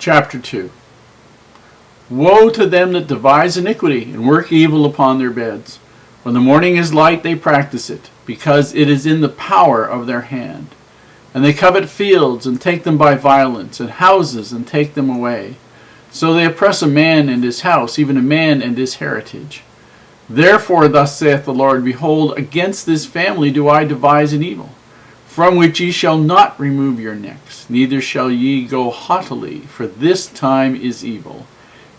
Chapter 2. Woe to them that devise iniquity and work evil upon their beds. When the morning is light, they practice it, because it is in the power of their hand. And they covet fields and take them by violence, and houses and take them away. So they oppress a man and his house, even a man and his heritage. Therefore thus saith the Lord, Behold, against this family do I devise an evil, from which ye shall not remove your necks, neither shall ye go haughtily, for this time is evil.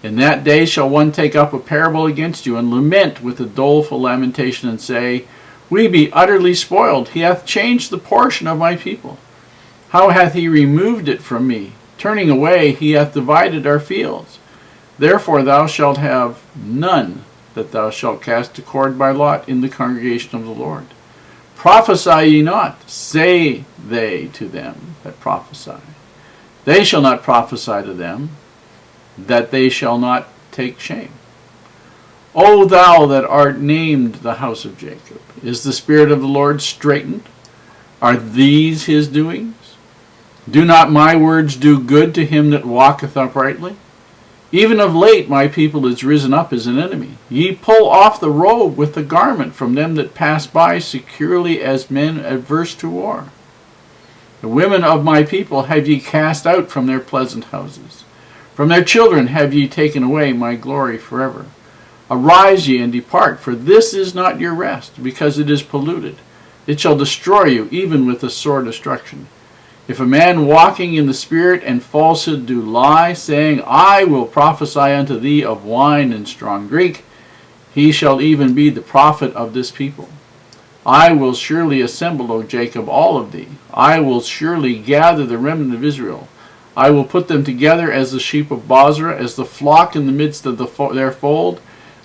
In that day shall one take up a parable against you, and lament with a doleful lamentation, and say, We be utterly spoiled. He hath changed the portion of my people. How hath he removed it from me? Turning away, he hath divided our fields. Therefore thou shalt have none, that thou shalt cast a cord by lot in the congregation of the Lord. Prophesy ye not, say they to them that prophesy. They shall not prophesy to them, that they shall not take shame. O thou that art named the house of Jacob, is the Spirit of the Lord straitened? Are these his doings? Do not my words do good to him that walketh uprightly? Even of late my people is risen up as an enemy. Ye pull off the robe with the garment from them that pass by securely as men adverse to war. The women of my people have ye cast out from their pleasant houses. From their children have ye taken away my glory forever. Arise ye and depart, for this is not your rest, because it is polluted. It shall destroy you, even with a sore destruction. If a man walking in the Spirit and falsehood do lie, saying, I will prophesy unto thee of wine and strong drink, he shall even be the prophet of this people. I will surely assemble, O Jacob, all of thee. I will surely gather the remnant of Israel. I will put them together as the sheep of Bozrah, as the flock in the midst of their fold.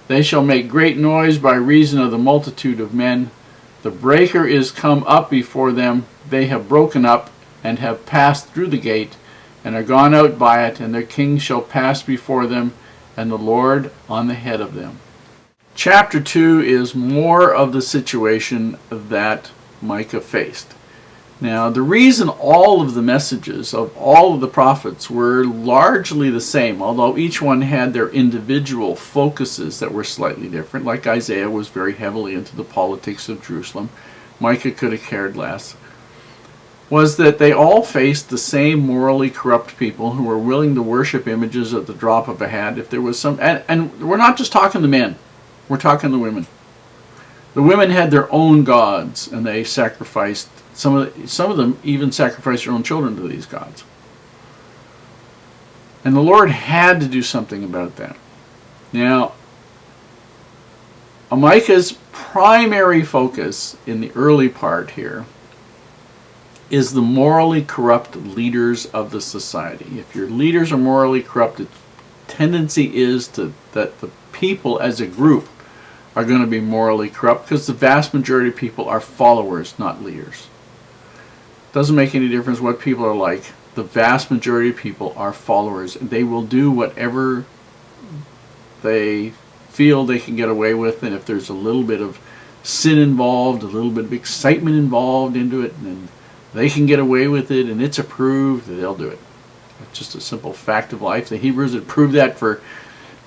They shall make great noise by reason of the multitude of men. The breaker is come up before them. They have broken up, and have passed through the gate, and are gone out by it, and their king shall pass before them, and the Lord on the head of them. Chapter 2 is more of the situation that Micah faced. Now, the reason all of the messages of all of the prophets were largely the same, although each one had their individual focuses that were slightly different, like Isaiah was very heavily into the politics of Jerusalem, Micah could have cared less, was that they all faced the same morally corrupt people who were willing to worship images at the drop of a hat. If there was some, and we're not just talking the men, we're talking the women. The women had their own gods, and they sacrificed. Some of them even sacrificed their own children to these gods. And the Lord had to do something about that. Now, Micah's primary focus in the early part here is the morally corrupt leaders of the society. If your leaders are morally corrupt, the tendency is that the people as a group are going to be morally corrupt, because the vast majority of people are followers, not leaders. Doesn't make any difference what people are like. The vast majority of people are followers. They will do whatever they feel they can get away with, and if there's a little bit of sin involved, a little bit of excitement involved into it, and they can get away with it, and it's approved, they'll do it. It's just a simple fact of life. The Hebrews had proved that for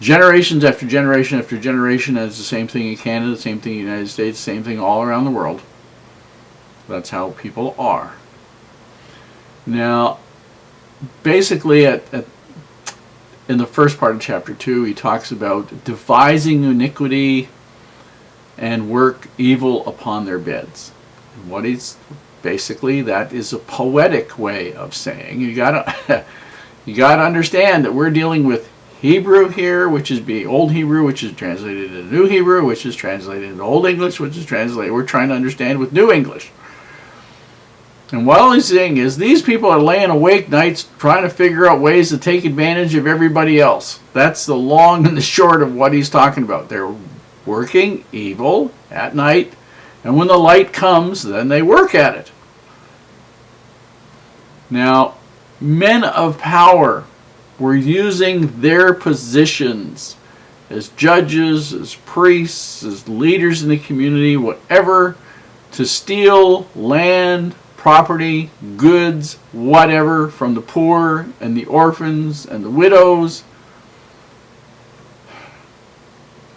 generations after generation after generation, and it's the same thing in Canada, the same thing in the United States, same thing all around the world. That's how people are. Now, basically, in the first part of chapter 2, he talks about devising iniquity and work evil upon their beds. And what he's basically, that is a poetic way of saying you gotta understand that we're dealing with Hebrew here, which is the Old Hebrew, which is translated into New Hebrew, which is translated into Old English, which is translated. We're trying to understand with New English. And what all he's saying is these people are laying awake nights trying to figure out ways to take advantage of everybody else. That's the long and the short of what he's talking about. They're working evil at night, and when the light comes, then they work at it. Now, men of power were using their positions as judges, as priests, as leaders in the community, whatever, to steal land, property, goods, whatever, from the poor and the orphans and the widows.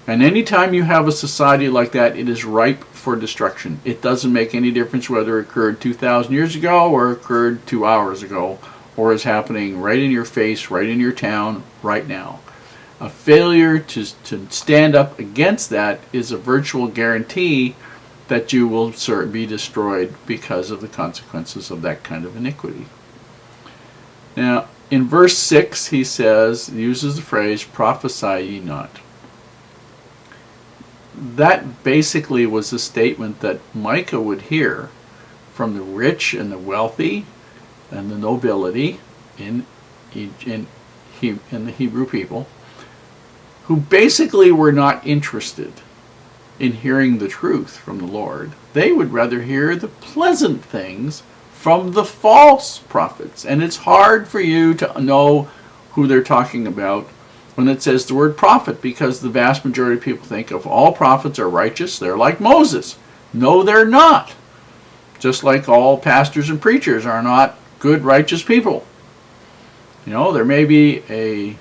And anytime you have a society like that, it is ripe for destruction. It doesn't make any difference whether it occurred 2,000 years ago or occurred 2 hours ago, or is happening right in your face, right in your town, right now. A failure to stand up against that is a virtual guarantee that you will be destroyed because of the consequences of that kind of iniquity. Now, in verse 6, he uses the phrase, prophesy ye not. That basically was a statement that Micah would hear from the rich and the wealthy and the nobility in the Hebrew people, who basically were not interested in hearing the truth from the Lord. They would rather hear the pleasant things from the false prophets. And it's hard for you to know who they're talking about when it says the word prophet, because the vast majority of people think of all prophets are righteous, they're like Moses. No, they're not. Just like all pastors and preachers are not good, righteous people. You know, there may be a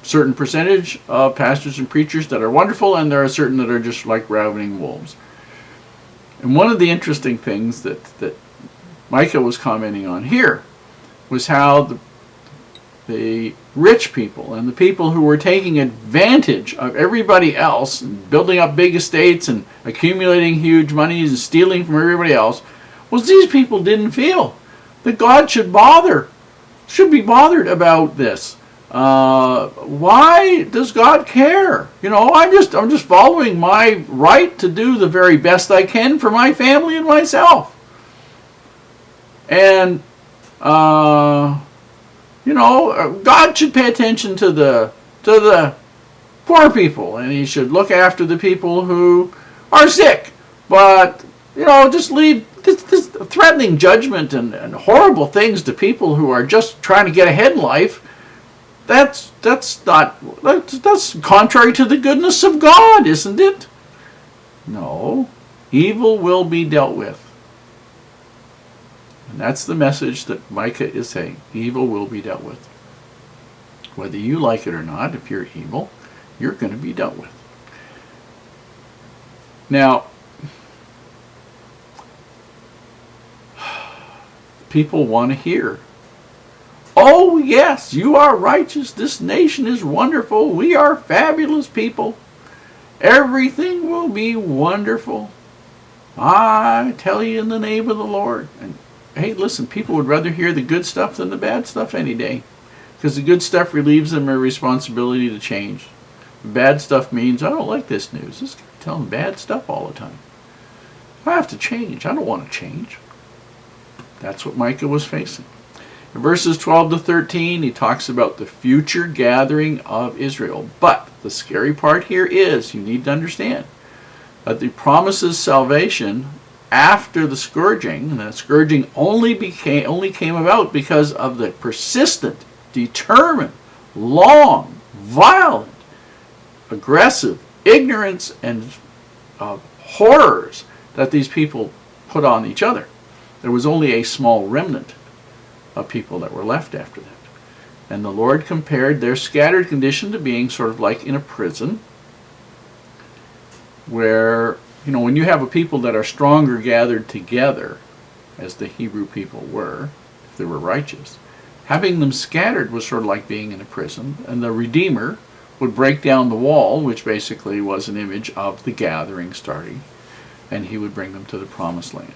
certain percentage of pastors and preachers that are wonderful, and there are certain that are just like ravening wolves. And one of the interesting things that Micah was commenting on here was how the rich people and the people who were taking advantage of everybody else and building up big estates and accumulating huge monies and stealing from everybody else, was these people didn't feel that God should be bothered about this. Why does God care? You know, I'm just following my right to do the very best I can for my family and myself. And God should pay attention to the poor people, and he should look after the people who are sick. But just leave this threatening judgment and horrible things to people who are just trying to get ahead in life. That's contrary to the goodness of God, isn't it? No, evil will be dealt with. And that's the message that Micah is saying. Evil will be dealt with. Whether you like it or not, if you're evil, you're going to be dealt with. Now, people want to hear, oh yes, you are righteous, this nation is wonderful, we are fabulous people, everything will be wonderful, I tell you in the name of the Lord. And hey, listen, people would rather hear the good stuff than the bad stuff any day, because the good stuff relieves them of responsibility to change. The bad stuff means, I don't like this news, this guy's telling bad stuff all the time, I have to change, I don't want to change. That's what Micah was facing. In verses 12 to 13, he talks about the future gathering of Israel. But the scary part here is, you need to understand, that the promises salvation after the scourging, and that scourging only came about because of the persistent, determined, long, violent, aggressive ignorance and horrors that these people put on each other. There was only a small remnant of people that were left after that. And the Lord compared their scattered condition to being sort of like in a prison, where, when you have a people that are stronger gathered together, as the Hebrew people were, if they were righteous, having them scattered was sort of like being in a prison, and the Redeemer would break down the wall, which basically was an image of the gathering starting, and he would bring them to the promised land.